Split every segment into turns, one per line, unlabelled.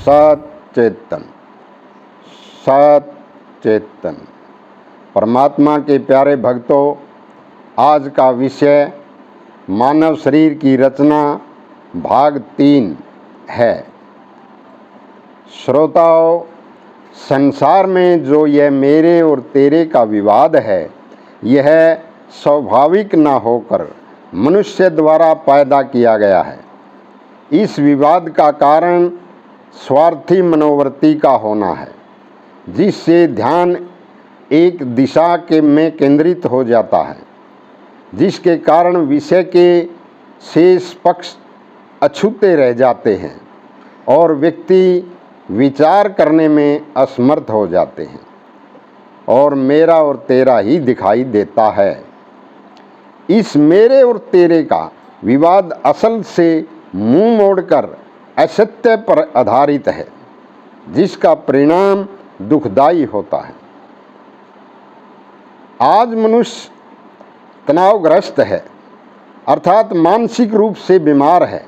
सचेतन सचेतन। परमात्मा के प्यारे भक्तों, आज का विषय मानव शरीर की रचना भाग 3 है। श्रोताओं, संसार में जो यह मेरे और तेरे का विवाद है, यह स्वाभाविक न होकर मनुष्य द्वारा पैदा किया गया है। इस विवाद का कारण स्वार्थी मनोवृत्ति का होना है, जिससे ध्यान एक दिशा में केंद्रित हो जाता है, जिसके कारण विषय के शेष पक्ष अछूते रह जाते हैं और व्यक्ति विचार करने में असमर्थ हो जाते हैं और मेरा और तेरा ही दिखाई देता है। इस मेरे और तेरे का विवाद असल से मुंह मोड़कर असत्य पर आधारित है, जिसका परिणाम दुखदायी होता है। आज मनुष्य तनावग्रस्त है, अर्थात मानसिक रूप से बीमार है।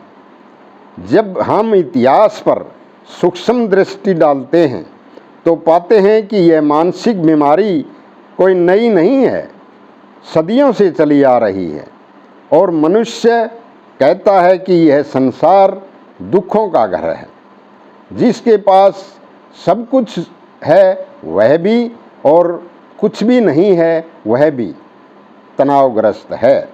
जब हम इतिहास पर सूक्ष्म दृष्टि डालते हैं तो पाते हैं कि यह मानसिक बीमारी कोई नई नहीं है, सदियों से चली आ रही है और मनुष्य कहता है कि यह संसार दुखों का घर है। जिसके पास सब कुछ है वह भी और कुछ भी नहीं है वह भी तनावग्रस्त है।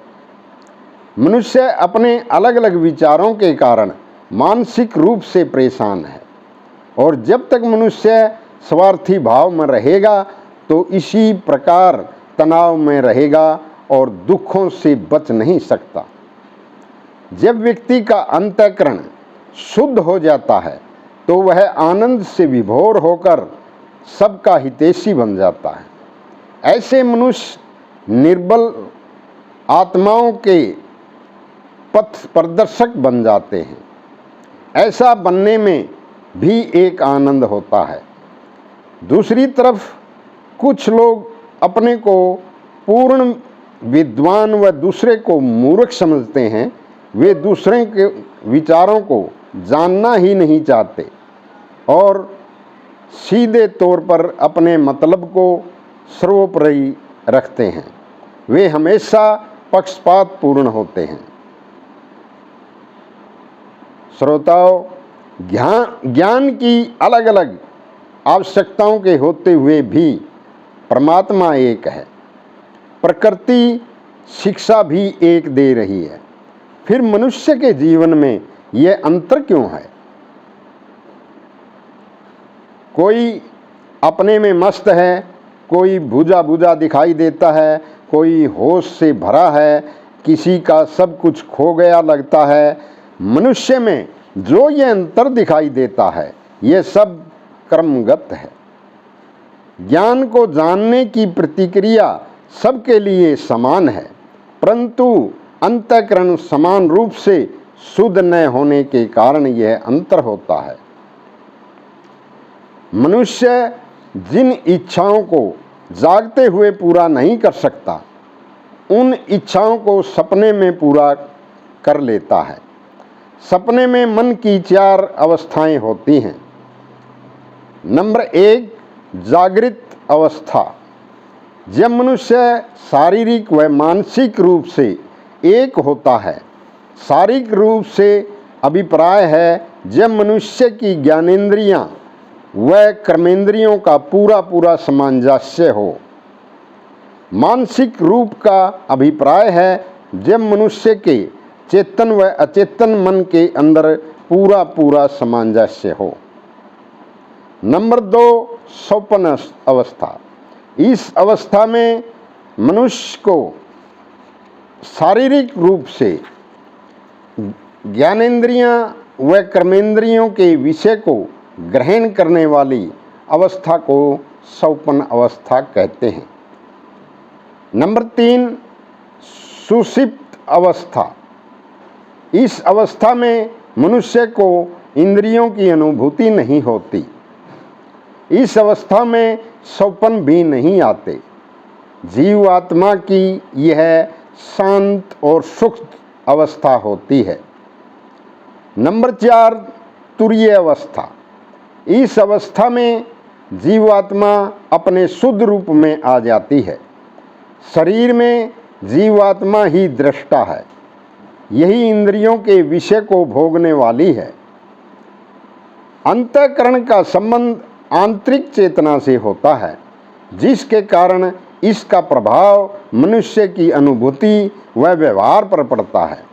मनुष्य अपने अलग अलग विचारों के कारण मानसिक रूप से परेशान है और जब तक मनुष्य स्वार्थी भाव में रहेगा तो इसी प्रकार तनाव में रहेगा और दुखों से बच नहीं सकता। जब व्यक्ति का अंतःकरण शुद्ध हो जाता है तो वह आनंद से विभोर होकर सबका हितैषी बन जाता है। ऐसे मनुष्य निर्बल आत्माओं के पथ प्रदर्शक बन जाते हैं। ऐसा बनने में भी एक आनंद होता है। दूसरी तरफ कुछ लोग अपने को पूर्ण विद्वान व दूसरे को मूर्ख समझते हैं। वे दूसरे के विचारों को जानना ही नहीं चाहते और सीधे तौर पर अपने मतलब को सर्वोपरि रखते हैं। वे हमेशा पक्षपात पूर्ण होते हैं। श्रोताओं, ज्ञान की अलग अलग आवश्यकताओं के होते हुए भी परमात्मा एक है। प्रकृति शिक्षा भी एक दे रही है, फिर मनुष्य के जीवन में यह अंतर क्यों है? कोई अपने में मस्त है, कोई बुझा बुझा दिखाई देता है, कोई होश से भरा है, किसी का सब कुछ खो गया लगता है। मनुष्य में जो ये अंतर दिखाई देता है, ये सब क्रमगत है। ज्ञान को जानने की प्रतिक्रिया सबके लिए समान है, परंतु अंतःकरण समान रूप से शुद्ध न होने के कारण यह अंतर होता है। मनुष्य जिन इच्छाओं को जागते हुए पूरा नहीं कर सकता, उन इच्छाओं को सपने में पूरा कर लेता है। सपने में मन की 4 अवस्थाएं होती हैं। नंबर 1, जागृत अवस्था। जब मनुष्य शारीरिक व मानसिक रूप से एक होता है। शारीरिक रूप से अभिप्राय है जब मनुष्य की ज्ञानेंद्रियां व कर्मेंद्रियों का पूरा सामंजस्य हो। मानसिक रूप का अभिप्राय है जब मनुष्य के चेतन व अचेतन मन के अंदर पूरा सामंजस्य हो। नंबर 2, स्वप्न अवस्था। इस अवस्था में मनुष्य को शारीरिक रूप से ज्ञानेंद्रियां व कर्मेंद्रियों के विषय को ग्रहण करने वाली अवस्था को स्वप्न अवस्था कहते हैं। नंबर 3, सुषुप्त अवस्था। इस अवस्था में मनुष्य को इंद्रियों की अनुभूति नहीं होती। इस अवस्था में स्वप्न भी नहीं आते। जीव आत्मा की यह शांत और सुख अवस्था होती है। नंबर 4, तुरीय अवस्था। इस अवस्था में जीवात्मा अपने शुद्ध रूप में आ जाती है। शरीर में जीवात्मा ही दृष्टा है, यही इंद्रियों के विषय को भोगने वाली है। अंतःकरण का संबंध आंतरिक चेतना से होता है, जिसके कारण इसका प्रभाव मनुष्य की अनुभूति व व्यवहार पर पड़ता है।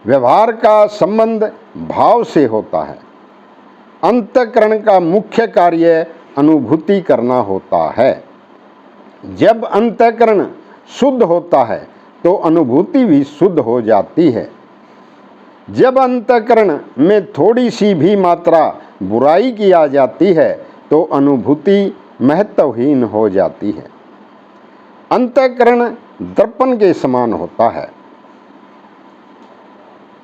व्यवहार का संबंध भाव से होता है। अंतःकरण का मुख्य कार्य अनुभूति करना होता है। जब अंतःकरण शुद्ध होता है तो अनुभूति भी शुद्ध हो जाती है। जब अंतःकरण में थोड़ी सी भी मात्रा बुराई की आ जाती है तो अनुभूति महत्वहीन हो जाती है। अंतःकरण दर्पण के समान होता है।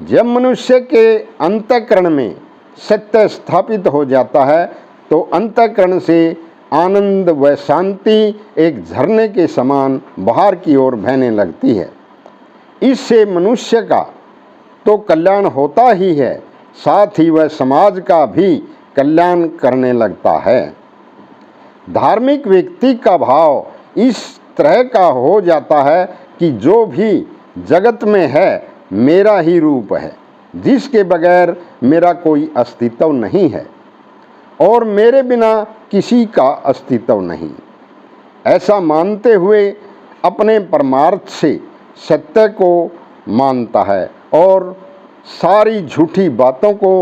जब मनुष्य के अंतःकरण में सत्य स्थापित हो जाता है तो अंतःकरण से आनंद व शांति एक झरने के समान बाहर की ओर बहने लगती है। इससे मनुष्य का तो कल्याण होता ही है, साथ ही वह समाज का भी कल्याण करने लगता है। धार्मिक व्यक्ति का भाव इस तरह का हो जाता है कि जो भी जगत में है मेरा ही रूप है, जिसके बगैर मेरा कोई अस्तित्व नहीं है और मेरे बिना किसी का अस्तित्व नहीं। ऐसा मानते हुए अपने परमार्थ से सत्य को मानता है और सारी झूठी बातों को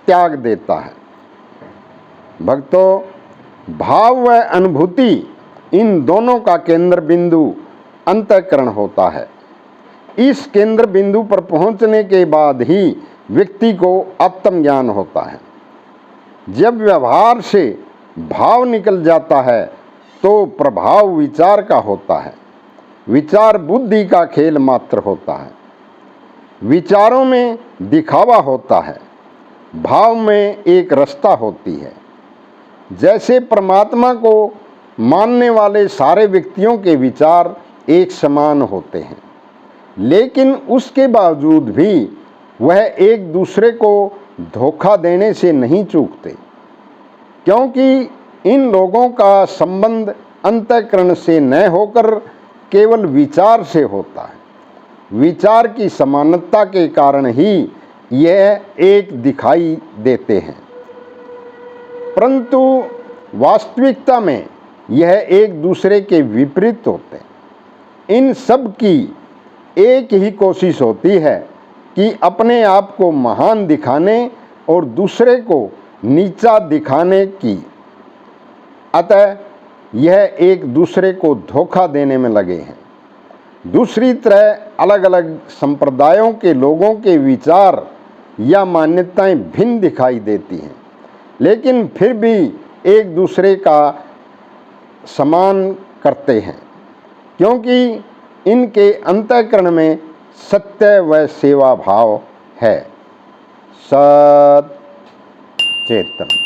त्याग देता है। भक्तों, भाव व अनुभूति इन दोनों का केंद्र बिंदु अंतःकरण होता है। इस केंद्र बिंदु पर पहुंचने के बाद ही व्यक्ति को आत्मज्ञान होता है। जब व्यवहार से भाव निकल जाता है तो प्रभाव विचार का होता है। विचार बुद्धि का खेल मात्र होता है। विचारों में दिखावा होता है, भाव में एक रसता होती है। जैसे परमात्मा को मानने वाले सारे व्यक्तियों के विचार एक समान होते हैं, लेकिन उसके बावजूद भी वह एक दूसरे को धोखा देने से नहीं चूकते, क्योंकि इन लोगों का संबंध अंतःकरण से न होकर केवल विचार से होता है। विचार की समानता के कारण ही यह एक दिखाई देते हैं, परंतु वास्तविकता में यह एक दूसरे के विपरीत होते हैं। इन सब की एक ही कोशिश होती है कि अपने आप को महान दिखाने और दूसरे को नीचा दिखाने की। अतः यह एक दूसरे को धोखा देने में लगे हैं। दूसरी तरह अलग अलग संप्रदायों के लोगों के विचार या मान्यताएं भिन्न दिखाई देती हैं, लेकिन फिर भी एक दूसरे का सम्मान करते हैं, क्योंकि इनके अंतःकरण में सत्य व सेवा भाव है। सत चेतन।